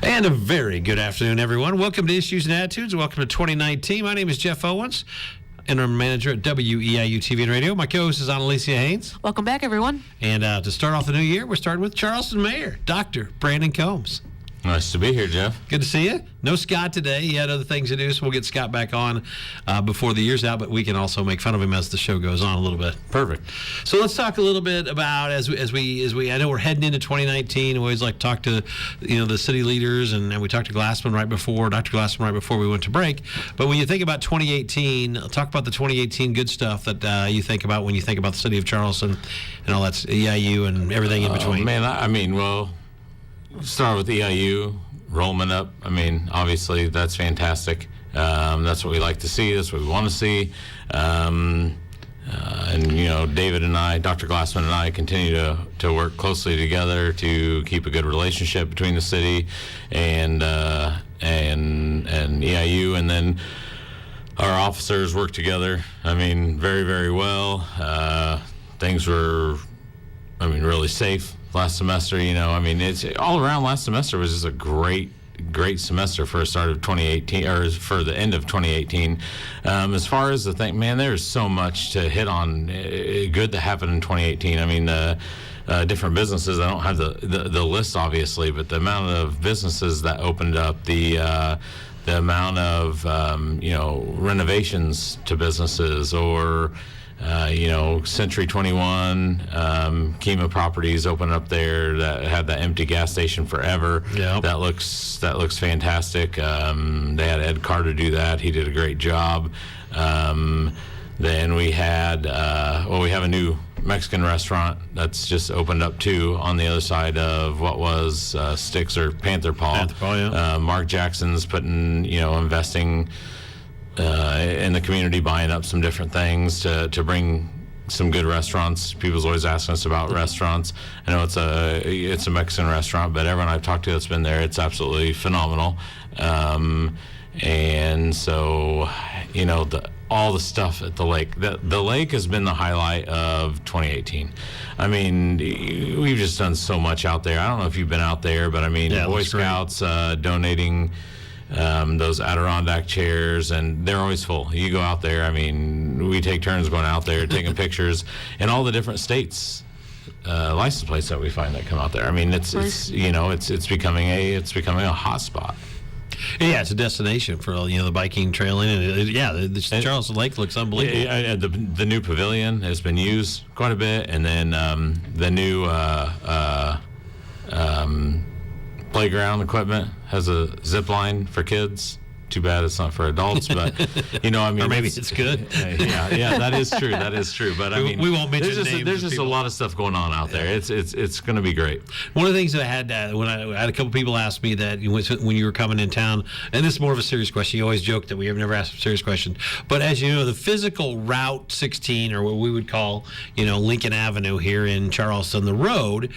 And a very good afternoon, everyone. Welcome to Issues and Attitudes. Welcome to 2019. My name is Jeff Owens, interim manager at WEIU TV and Radio. My co-host is Annalicia Haynes. Welcome back, everyone. And to start off the new year, we're starting with Charleston Mayor, Dr. Brandon Combs. Nice to be here, Jeff. Good to see you. No Scott today. He had other things to do, so we'll get Scott back on before the year's out, but we can also make fun of him as the show goes on a little bit. Perfect. So let's talk a little bit about as we I know we're heading into 2019. We always like to talk to the city leaders, and we talked to Dr. Glassman right before we went to break. But when you think about 2018, talk about the 2018 good stuff that you think about when you think about the city of Charleston and all that EIU and everything in between. Start with EIU, enrollment up. Obviously, that's fantastic. That's what we like to see. That's what we want to see. David and I, Dr. Glassman and I, continue to work closely together to keep a good relationship between the city and EIU, and then our officers work together. Very, very well. Things were, really safe last semester. It's all around. Last semester was just a great semester for a start of 2018, or for the end of 2018. As far as the thing, there's so much to hit on good that happened in 2018. Different businesses, I don't have the list obviously, but the amount of businesses that opened up, the amount of renovations to businesses, or Century 21, Kima Properties open up there that had that empty gas station forever. Yep. That looks fantastic. They had Ed Carter do that. He did a great job. Then we had, we have a new Mexican restaurant that's just opened up too on the other side of what was Sticks or Panther Paw. Yeah. Mark Jackson's putting, investing in the community, buying up some different things to bring some good restaurants. People's always asking us about restaurants. I know it's a Mexican restaurant, but everyone I've talked to that's been there, it's absolutely phenomenal. And so, all the stuff at the lake. The lake has been the highlight of 2018. We've just done so much out there. I don't know if you've been out there, but Boy Scouts donating those Adirondack chairs, and they're always full. You go out there, we take turns going out there taking pictures in all the different states license plates that we find that come out there. It's becoming a hot spot. Yeah, it's a destination for the biking, trailing, and the Charleston Lake looks unbelievable. The new pavilion has been used quite a bit, and then the new playground equipment has a zip line for kids. Too bad it's not for adults, but or maybe it's good. Yeah, that is true. But we won't mention names. There's just a lot of stuff going on out there. It's going to be great. One of the things that I had when I had a couple people ask me that when you were coming in town, and this is more of a serious question. You always joke that we have never asked a serious question, but as you know, the physical Route 16, or what we would call Lincoln Avenue here in Charleston, the road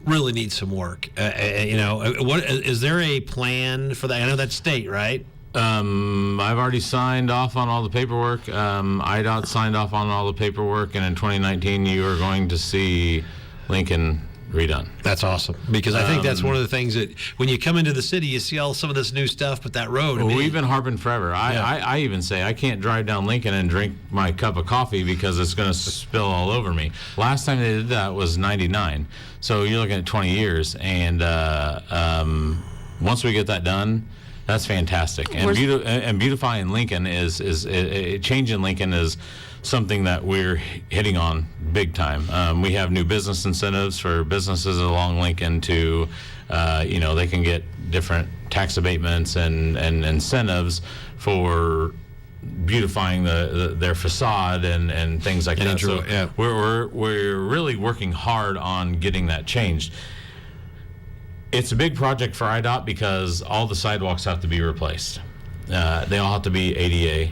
really needs some work. What is there a plan for that? I know that's state, right? I've already signed off on all the paperwork. IDOT signed off on all the paperwork, and in 2019 you are going to see Lincoln redone. That's awesome, because I think that's one of the things that when you come into the city, you see some of this new stuff, but that road. We've been harping forever. I even say I can't drive down Lincoln and drink my cup of coffee because it's going to spill all over me. Last time they did that was '99, so you're looking at 20 years, and once we get that done, that's fantastic. And beautifying Lincoln is changing Lincoln is something that we're hitting on big time. We have new business incentives for businesses along Lincoln to, they can get different tax abatements and incentives for beautifying their facade and things like that. So we're really working hard on getting that changed. It's a big project for IDOT because all the sidewalks have to be replaced. They all have to be ADA,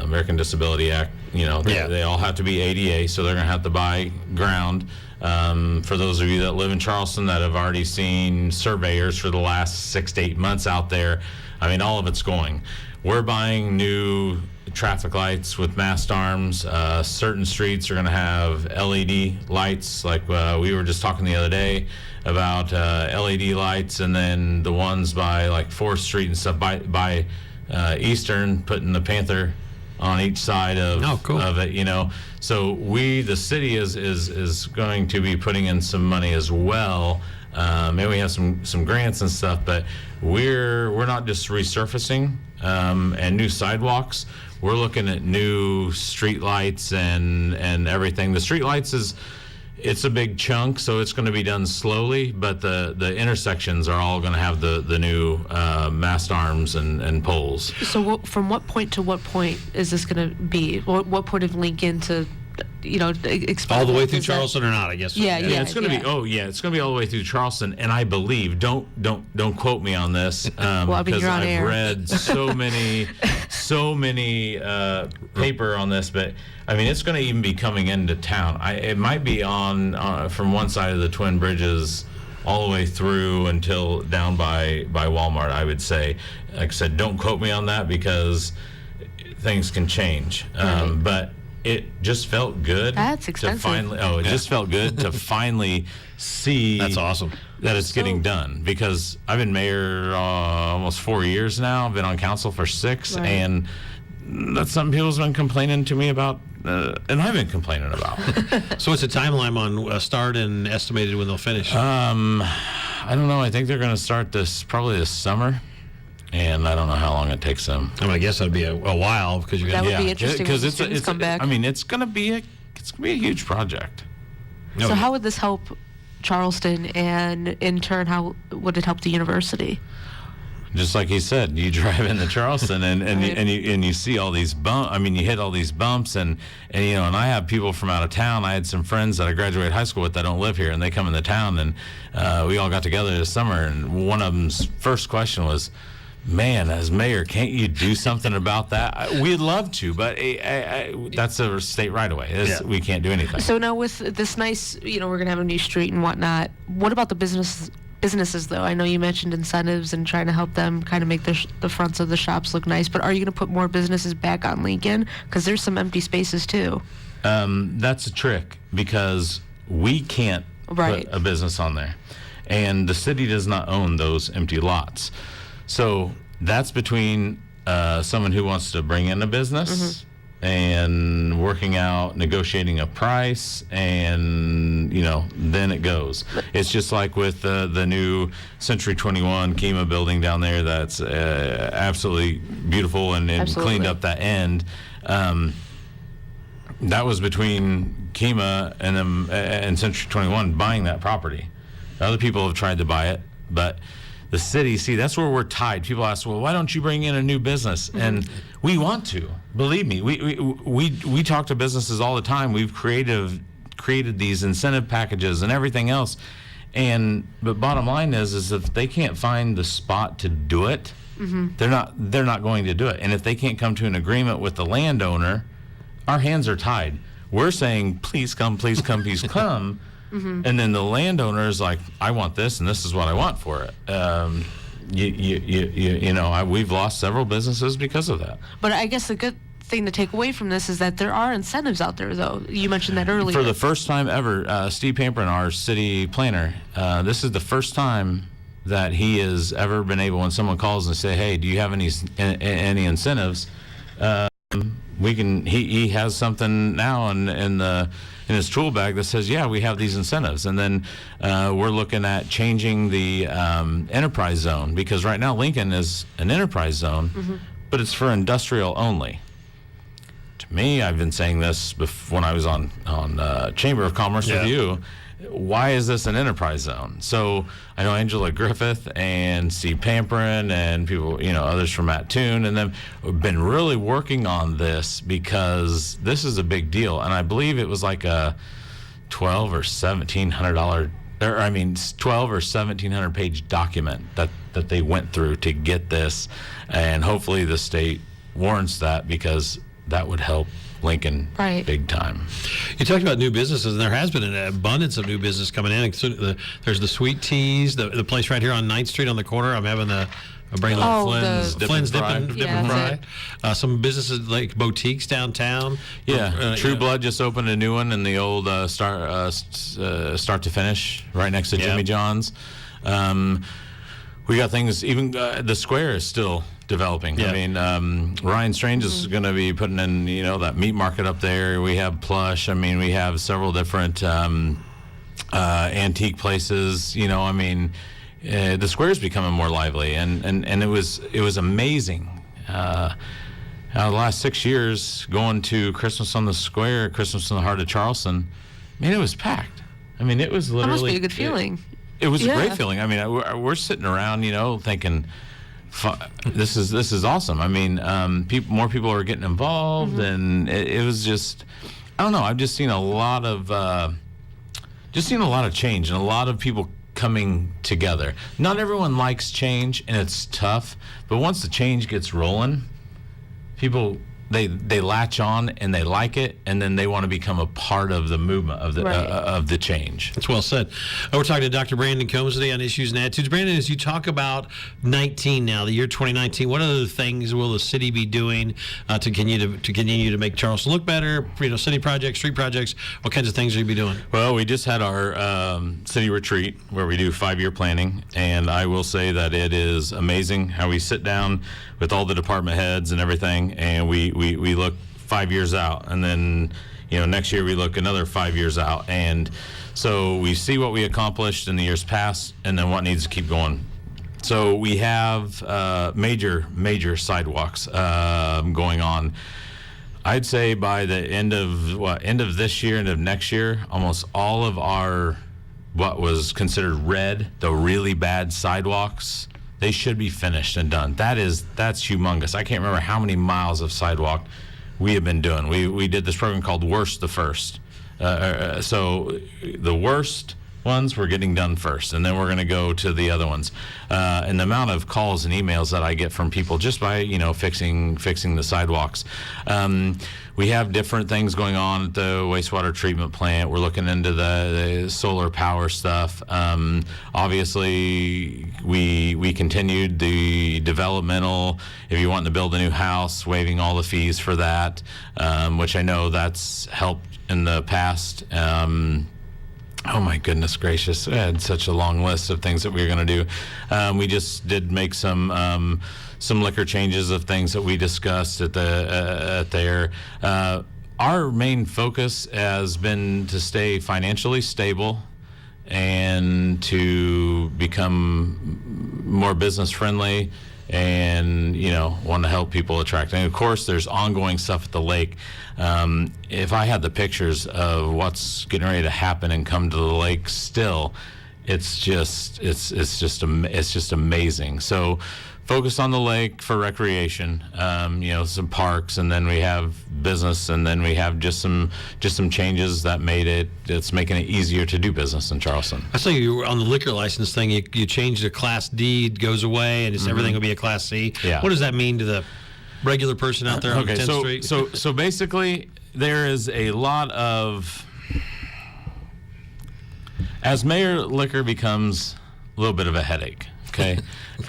American Disability Act. They all have to be ADA, so they're going to have to buy ground. For those of you that live in Charleston that have already seen surveyors for the last 6 to 8 months out there, all of it's going. We're buying new traffic lights with mast arms. Certain streets are going to have LED lights, like we were just talking the other day about LED lights, and then the ones by like 4th Street and stuff by Eastern, putting the Panther on each side of it, you know. So the city is going to be putting in some money as well. Maybe we have some grants and stuff, but we're not just resurfacing and new sidewalks. We're looking at new street lights and everything. The street lights it's a big chunk, so it's going to be done slowly, but the intersections are all going to have the new mast arms and poles. So from what point to what point is this going to be? What point of Lincoln to, expand all the way through Charleston or not? I guess. Yeah. It's going to be. Oh, yeah, it's going to be all the way through Charleston, and I believe. Don't quote me on this, because you're on I've air. read so many paper on this, but I mean, it's going to even be coming into town. It might be on from one side of the Twin Bridges all the way through until down by Walmart, I would say. Like I said, don't quote me on that because things can change. Right. But it just felt good. That's expensive. Just felt good to finally see. That's awesome. That it's getting done, because I've been mayor almost 4 years now. I've been on council for 6, Right. and that's something people's been complaining to me about, and I've been complaining about. So what's the timeline on start and estimated when they'll finish? I don't know. I think they're going to start this probably this summer, and I don't know how long it takes them. I mean, I guess that'd be a while because you're That going would be interesting when the students come back. I mean, it's going to be a huge project. So how would this help Charleston, and in turn, how would it help the university? Just like he said, you drive into Charleston and you see all these bumps. I mean, you hit all these bumps, and and I have people from out of town. I had some friends that I graduated high school with that don't live here, and they come into town, and we all got together this summer, and one of them's first question was, "Man, as mayor, can't you do something about that?" We'd love to, but that's a state right away. We can't do anything. So now with this nice, we're going to have a new street and whatnot. What about the businesses, though? I know you mentioned incentives and trying to help them kind of make the fronts of the shops look nice, but are you going to put more businesses back on Lincoln? Because there's some empty spaces, too. That's a trick, because we can't put a business on there, and the city does not own those empty lots. So that's between someone who wants to bring in a business and working out, negotiating a price, and then it goes. It's just like with the new Century 21 Kima building down there. That's absolutely beautiful, and cleaned up that end. That was between Kima and Century 21 buying that property. Other people have tried to buy it, but the city, that's where we're tied. People ask, well, why don't you bring in a new business? And we want to. Believe me, we talk to businesses all the time. We've created these incentive packages and everything else. But bottom line is if they can't find the spot to do it, they're not going to do it. And if they can't come to an agreement with the landowner, our hands are tied. We're saying, please come, please come, please come. And then the landowner is like, I want this, and this is what I want for it. We've lost several businesses because of that. But I guess the good thing to take away from this is that there are incentives out there, though. You mentioned that earlier. For the first time ever, Steve Pamperin, our city planner, this is the first time that he has ever been able, when someone calls and say, hey, do you have any incentives? He has something now in his tool bag that says, yeah, we have these incentives. And then we're looking at changing the enterprise zone, because right now Lincoln is an enterprise zone, but it's for industrial only. To me, I've been saying this when I was on Chamber of Commerce with you. Why is this an enterprise zone? So I know Angela Griffith and Steve Pamperin and people, others from Matt Toon, and them have been really working on this, because this is a big deal. And I believe it was like a $12 or $1,700 page document that they went through to get this. And hopefully the state warrants that, because that would help Lincoln big time. You talked about new businesses, and there has been an abundance of new business coming in. There's the Sweet Teas, the place right here on 9th Street on the corner. I'm having the Brainerd. Oh, Flynn's Dip Flynn's and Fry. Dip Yeah, and that's Fry. Some businesses like boutiques downtown. Yeah, True yeah. Blood just opened a new one in the old Start to Finish, right next to Jimmy John's. We got things. Even the square is still developing. Yeah. I mean, Ryan Strange is going to be putting in, that meat market up there. We have Plush. I mean, we have several different antique places. The square is becoming more lively, and it was amazing. The last 6 years going to Christmas on the Square, Christmas in the heart of Charleston, it was packed. It was literally. That must be a good feeling. It was a Yeah. great feeling. We're sitting around, thinking, this is awesome. More people are getting involved, and it was just, I don't know. I've just seen a lot of change and a lot of people coming together. Not everyone likes change, and it's tough. But once the change gets rolling, people they latch on and they like it, and then they want to become a part of the movement of the Right. of the change. That's well said. We're talking to Dr. Brandon Combs today on Issues and Attitudes. Brandon, as you talk about 19 now, the year 2019, what other things will the city be doing to continue to make Charleston look better? City projects, street projects. What kinds of things will you be doing? Well, we just had our city retreat where we do 5-year planning, and I will say that it is amazing how we sit down with all the department heads and everything, and we look 5 years out, and then next year we look another 5 years out, and so we see what we accomplished in the years past, and then what needs to keep going. So we have major sidewalks going on. I'd say by the end of this year, end of next year, almost all of our what was considered red, the really bad sidewalks, they should be finished and done. That's humongous. I can't remember how many miles of sidewalk we have been doing. We did this program called Worst to First. So the worst ones we're getting done first, and then we're going to go to the other ones. And the amount of calls and emails that I get from people just by fixing the sidewalks. We have different things going on at the wastewater treatment plant. We're looking into the solar power stuff. Obviously, we continued the developmental. If you want to build a new house, waiving all the fees for that, which I know that's helped in the past. Oh my goodness gracious! I had such a long list of things that we were going to do. We just did make some liquor changes of things that we discussed at there. Our main focus has been to stay financially stable and to become more business friendly, and want to help people attract. And of course, there's ongoing stuff at the lake. If I had the pictures of what's getting ready to happen and come to the lake, still, it's just amazing. So, focus on the lake for recreation. Some parks, and then we have business, and then we have just some changes that it's making it easier to do business in Charleston. I saw you were on the liquor license thing. You changed the Class D, it goes away, and everything will be a Class C. Yeah. What does that mean to the regular person out there on 10th Street? So basically, there is a lot of, as mayor, liquor becomes a little bit of a headache. Okay,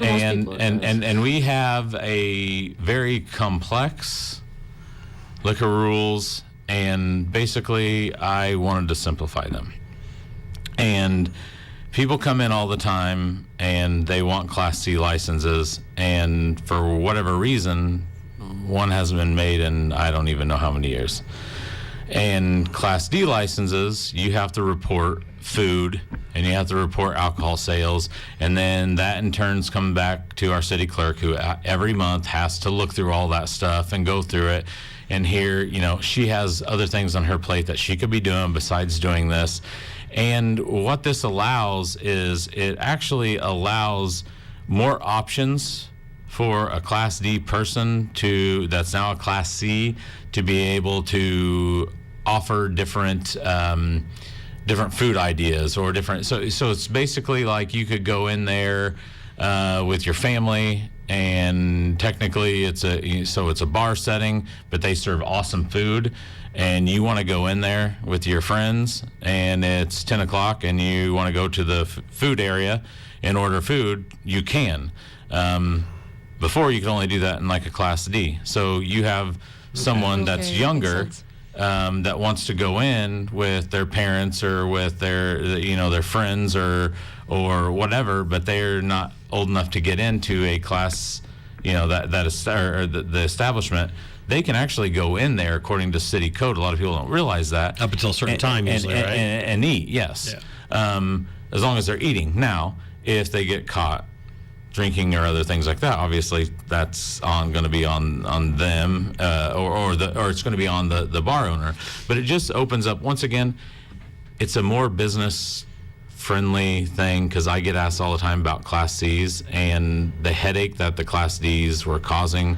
and we have a very complex liquor rules, and basically I wanted to simplify them. And people come in all the time and they want Class C licenses, and for whatever reason, one hasn't been made in I don't even know how many years. And Class D licenses, you have to report food and you have to report alcohol sales, and then that in turns come back to our city clerk, who every month has to look through all that stuff and go through it. And here, she has other things on her plate that she could be doing besides doing this. And what this allows is it actually allows more options for a Class D person that's now a Class C to be able to offer different food ideas or different. So it's basically like you could go in there with your family. And technically, it's a bar setting, but they serve awesome food. And you want to go in there with your friends, and it's 10 o'clock, and you want to go to the food area and order food, you can. Before, you could only do that in like a Class D. So you have someone that's younger that wants to go in with their parents or with their friends or whatever, but they're not old enough to get into a class, that is, or the establishment. They can actually go in there according to city code. A lot of people don't realize that. Up until a certain time, usually, right? And eat, yes. Yeah. As long as they're eating. Now, if they get caught drinking or other things like that, obviously that's going to be on them, or it's going to be on the bar owner. But it just opens up, once again, it's a more business friendly thing, because I get asked all the time about Class C's and the headache that the Class D's were causing.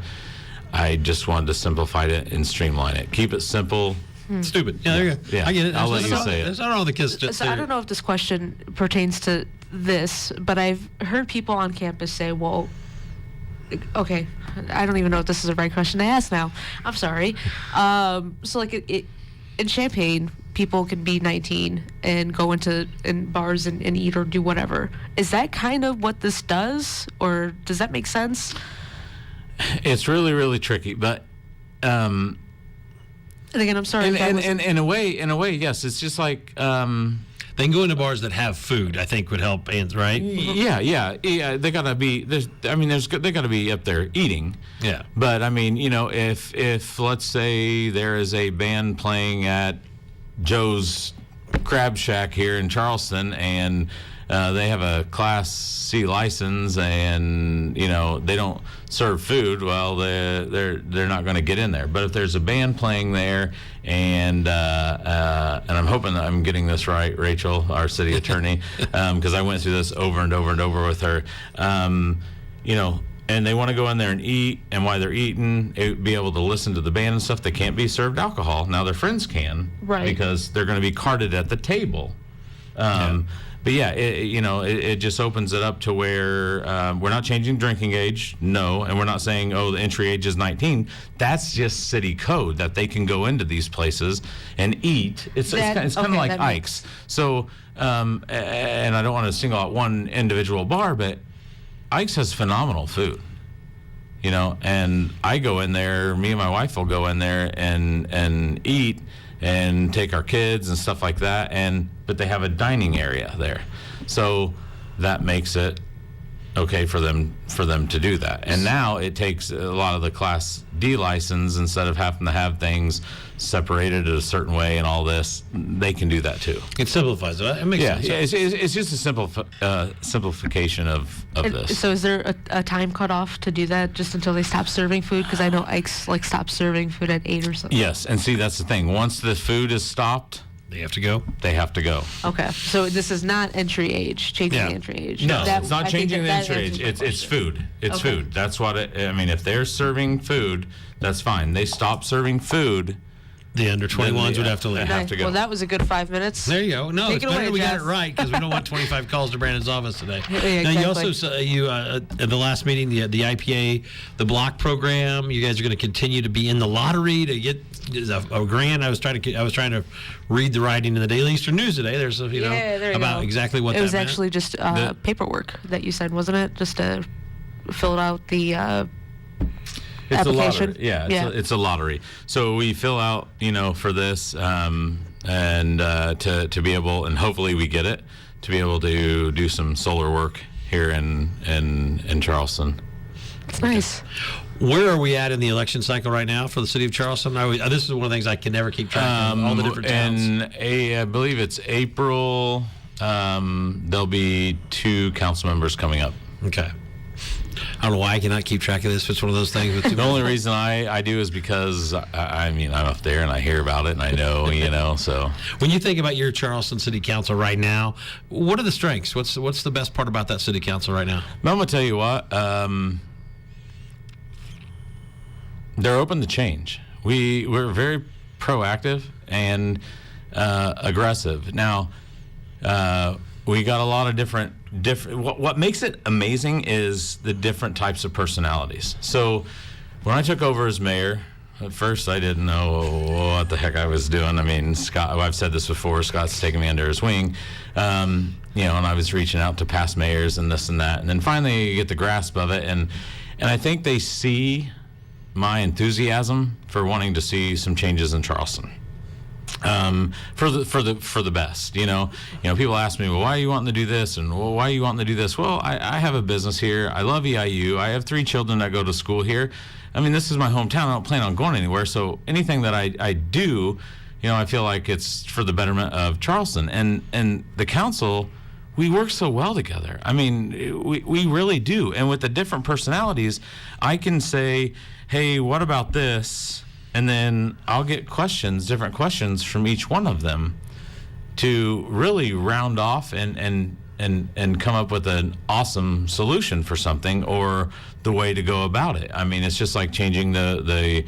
I just wanted to simplify it and streamline it. Keep it simple. Stupid. Yeah, there you go. Yeah. I get it. I'll let you say it. I don't know the kids. So I don't know if this question pertains to this, but I've heard people on campus say, well, okay, I don't even know if this is the right question to ask now. I'm sorry. So like in Champaign, people can be 19 and go into bars and eat or do whatever. Is that kind of what this does, or does that make sense? It's really, really tricky, but and again, I'm sorry. In a way, yes. It's just like they can go into bars that have food. I think would help, right? Yeah. They gotta be. They gotta be up there eating. Yeah. But I mean, if let's say there is a band playing at Joe's Crab Shack here in Charleston, and they have a Class C license, and they don't serve food, well, they're not going to get in there. But if there's a band playing there, and I'm hoping that I'm getting this right, Rachel, our city attorney, because I went through this over and over and over with her, and they want to go in there and eat, and while they're eating, be able to listen to the band and stuff. They can't be served alcohol. Now their friends can, right? Because they're going to be carted at the table. But yeah, it just opens it up to where we're not changing drinking age, no, and we're not saying, the entry age is 19. That's just city code that they can go into these places and eat. It's kind of like Ike's. So, and I don't want to single out one individual bar, but Ike's has phenomenal food, and I go in there, me and my wife will go in there and eat and take our kids and stuff like that, but they have a dining area there, so that makes it okay for them to do that. And now it takes a lot of the Class D license, instead of having to have things separated a certain way and all this, they can do that too. It simplifies it. It makes sense. Yeah, it's just a simplification of this. So is there a time cutoff to do that, just until they stop serving food? Because I know Ike's stopped serving food at 8 or something. Yes, and see, that's the thing. Once the food is stopped, they have to go. They have to go. Okay, so this is not entry age, changing the entry age. No, it's not changing the entry age. It's food. It's food. That's what if they're serving food, that's fine. They stop serving food. The under 21s would have to leave. Have to go. Well, that was a good 5 minutes. There you go. No, Take it's it better away, we got Jess. it right, because we don't want 25 calls to Brandon's office today. Yeah, now, you exactly. also at the last meeting, the IPA, the block program, you guys are going to continue to be in the lottery to get a grant. I was trying to read the writing in the Daily Eastern News today. There's there you about go. Exactly what it that was meant. actually just paperwork that you said, wasn't it? Just to fill out the It's application. a lottery. Yeah, it's a lottery. So we fill out, for this, and to be able, and hopefully we get it, to be able to do some solar work here in Charleston. It's nice. Where are we at in the election cycle right now for the city of Charleston? This is one of the things I can never keep track of, all the different towns. And I believe it's April. There'll be 2 council members coming up. Okay. I don't know why I cannot keep track of this. It's one of those things. The only reason I do is because I'm up there and I hear about it and I know, so. When you think about your Charleston City Council right now, what are the strengths? What's the best part about that City Council right now? I'm gonna tell you what. They're open to change. We're very proactive and aggressive. Now, we got a lot of different different. What makes it amazing is the different types of personalities. So when I took over as mayor, at first I didn't know what the heck I was doing. I mean, Scott, I've said this before, Scott's taken me under his wing, and I was reaching out to past mayors and this and that. And then finally you get the grasp of it. And I think they see my enthusiasm for wanting to see some changes in Charleston. For the best, people ask me, well, why are you wanting to do this? And well, why are you wanting to do this? Well, I have a business here. I love EIU. I have 3 children that go to school here. I mean, this is my hometown. I don't plan on going anywhere. So anything that I do, I feel like it's for the betterment of Charleston. And the council, we work so well together. I mean, we really do. And with the different personalities, I can say, hey, what about this? And then I'll get different questions from each one of them to really round off and come up with an awesome solution for something or the way to go about it. I mean, it's just like changing the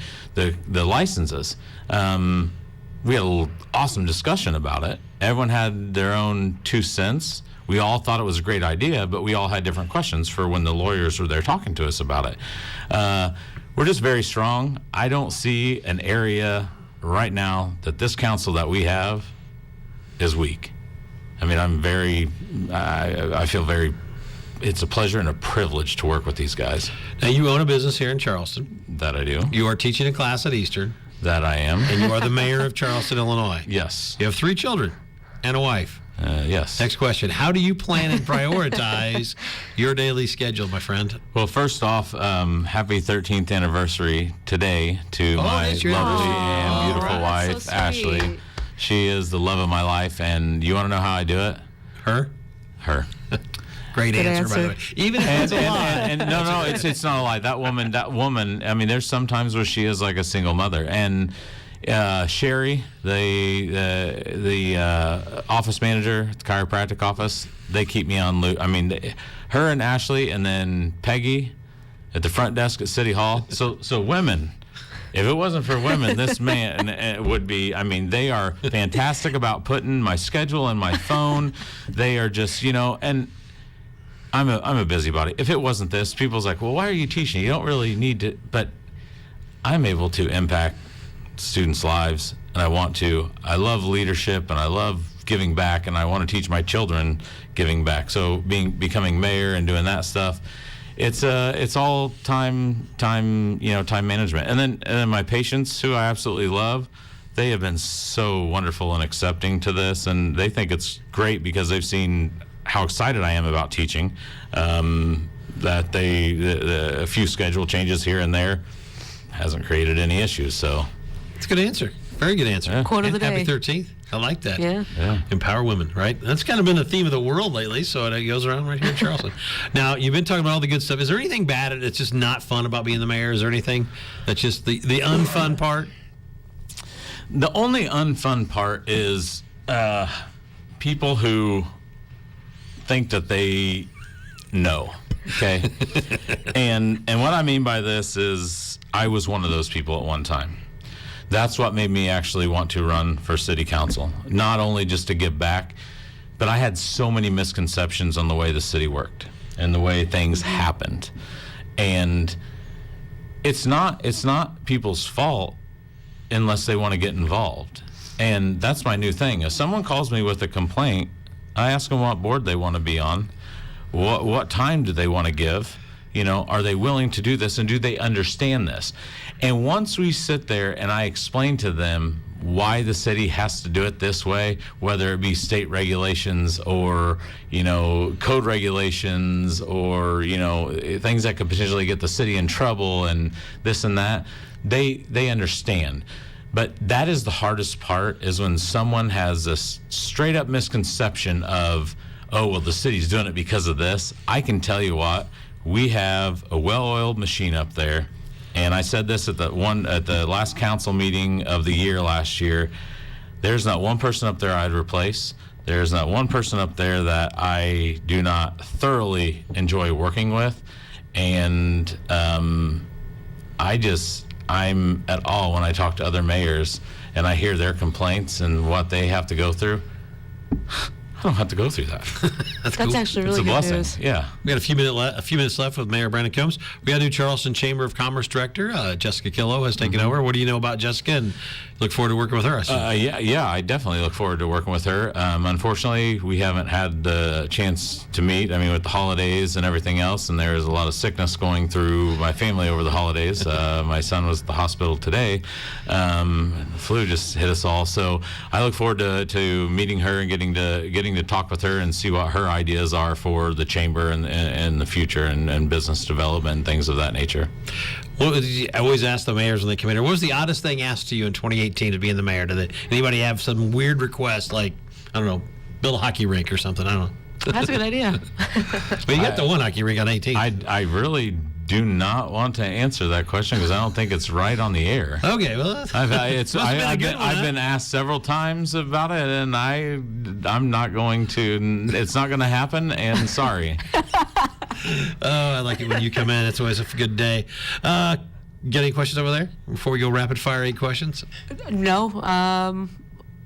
licenses. We had an awesome discussion about it. Everyone had their own 2 cents. We all thought it was a great idea, but we all had different questions for when the lawyers were there talking to us about it. We're just very strong. I don't see an area right now that this council that we have is weak. I mean, I feel it's a pleasure and a privilege to work with these guys. Now, you own a business here in Charleston. That I do. You are teaching a class at Eastern. That I am. And you are the mayor of Charleston, Illinois. Yes. You have 3 children and a wife. Yes. Next question. How do you plan and prioritize your daily schedule, my friend? Well, first off, happy 13th anniversary today to my lovely and beautiful wife, so Ashley. She is the love of my life, and you want to know how I do it? Her. Great answer, by the way. Even if it's a lie. No, it's not a lie. That woman. I mean, there's sometimes where she is like a single mother, and Sherry, the office manager at the chiropractic office, they keep me on loop. I mean, her and Ashley, and then Peggy at the front desk at City Hall. So women. If it wasn't for women, this man would be, I mean, they are fantastic about putting my schedule in my phone. They are just, and I'm a busybody. If it wasn't this, people's like, well, why are you teaching? You don't really need to, but I'm able to impact students' lives, and I want to. I love leadership, and I love giving back, and I want to teach my children giving back. So becoming mayor and doing that stuff, it's all time management. And then my patients, who I absolutely love, they have been so wonderful and accepting to this, and they think it's great because they've seen how excited I am about teaching. That a few schedule changes here and there hasn't created any issues. So it's a good answer. Very good answer. Yeah. Quote of the day. Happy 13th. I like that. Yeah. Empower women, right? That's kind of been the theme of the world lately, so it goes around right here in Charleston. Now, you've been talking about all the good stuff. Is there anything bad that's just not fun about being the mayor? Is there anything that's just the unfun part? The only unfun part is people who think that they know. Okay. and what I mean by this is I was one of those people at one time. That's what made me actually want to run for city council. Not only just to give back, but I had so many misconceptions on the way the city worked and the way things happened. And it's not people's fault unless they want to get involved. And that's my new thing. If someone calls me with a complaint, I ask them what board they want to be on. What time do they want to give? Are they willing to do this, and do they understand this? And once we sit there and I explain to them why the city has to do it this way, whether it be state regulations or, code regulations or, things that could potentially get the city in trouble and this and that, they understand. But that is the hardest part, is when someone has this straight up misconception of, oh, well, the city's doing it because of this. I can tell you what, we have a well-oiled machine up there. And I said this at the last council meeting of the year last year. There's not one person up there I'd replace. There's not one person up there that I do not thoroughly enjoy working with. And I'm at awe when I talk to other mayors and I hear their complaints and what they have to go through. I don't have to go through that. That's cool. actually It's really a good blessing. news. Yeah. We got a few minutes left with Mayor Brandon Combs. We got a new Charleston Chamber of Commerce director. Jessica Killow has taken over. What do you know about Jessica? And look forward to working with her. I assume. Yeah, I definitely look forward to working with her. Unfortunately, we haven't had the chance to meet. I mean, with the holidays and everything else, and there's a lot of sickness going through my family over the holidays. My son was at the hospital today. The flu just hit us all. So I look forward to meeting her and getting to talk with her and see what her ideas are for the chamber and the future and business development and things of that nature. I always ask the mayors when they come in here, what was the oddest thing asked to you in 2018 to be in the mayor? Did anybody have some weird request, like, I don't know, build a hockey rink or something? I don't know. That's a good idea. But you got the one hockey rink on 18. I really do not want to answer that question because I don't think it's right on the air. Okay, well, I've been asked several times about it, and I'm not going to. It's not going to happen. And sorry. Oh, I like it when you come in. It's always a good day. Got any questions over there before we go rapid fire 8 questions? No.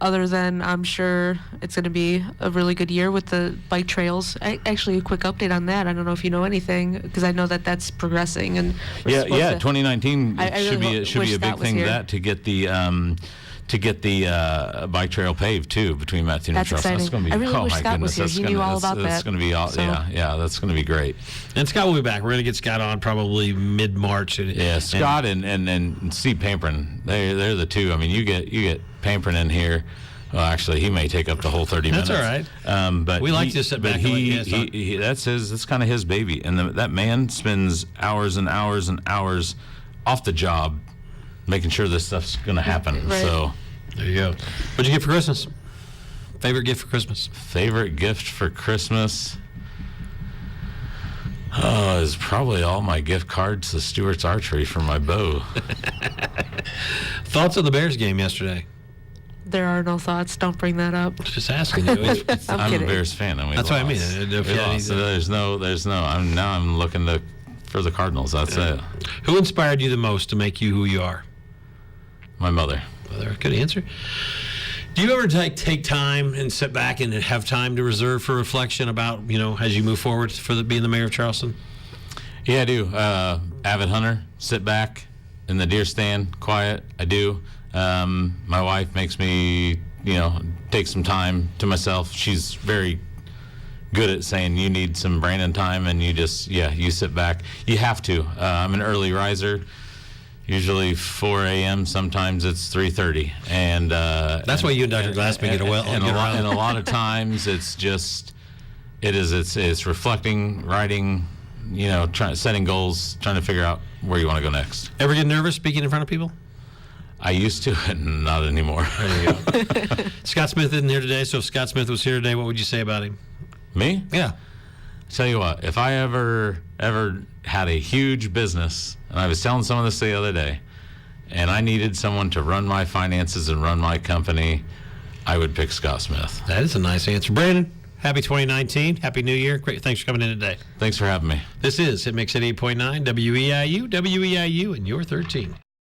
Other than I'm sure it's going to be a really good year with the bike trails. Actually, a quick update on that. I don't know if you know anything because I know that that's progressing and Yeah. 2019 should be a big thing to get the bike trail paved too between Matthew and Charleston. That's exciting. I really wish Scott was here. He knew all about that. That's going to be all. So. Yeah. That's going to be great. And Scott will be back. We're going to get Scott on probably mid-March. Yeah, Scott and Steve Pamprin. They're the two. I mean, you get Pamprin in here. Well, actually, he may take up the whole 30 minutes. That's all right. But we like to sit back. That's kind of his baby, and that man spends hours and hours and hours off the job, making sure this stuff's going to happen. Right. So there you go. What'd you get for Christmas? Favorite gift for Christmas? Favorite gift for Christmas? Oh, is probably all my gift cards to Stewart's Archery for my bow. Thoughts on the Bears game yesterday? There are no thoughts. Don't bring that up. Just asking you. I'm kidding. a Bears fan. And That's what I mean. So there's no. I'm looking for the Cardinals. That's it. Who inspired you the most to make you who you are? My mother. Good answer. Do you ever take time and sit back and have time to reserve for reflection about, as you move forward for being the mayor of Charleston? Yeah, I do. Avid hunter, sit back in the deer stand, quiet. I do. My wife makes me, take some time to myself. She's very good at saying you need some Brandon time, and you sit back. You have to. I'm an early riser. Usually 4 a.m. Sometimes it's 3:30, and that's why you and Dr. Glassman get well. And a lot of times it's reflecting, writing, setting goals, trying to figure out where you want to go next. Ever get nervous speaking in front of people? I used to, not anymore. There you go. Scott Smith isn't here today, so if Scott Smith was here today, what would you say about him? Me? Yeah. Tell you what, if I ever had a huge business, and I was telling someone this the other day, and I needed someone to run my finances and run my company, I would pick Scott Smith. That is a nice answer. Brandon, happy 2019. Happy New Year. Great. Thanks for coming in today. Thanks for having me. This is Hit Mix at 8.9 WEIU, and your 13.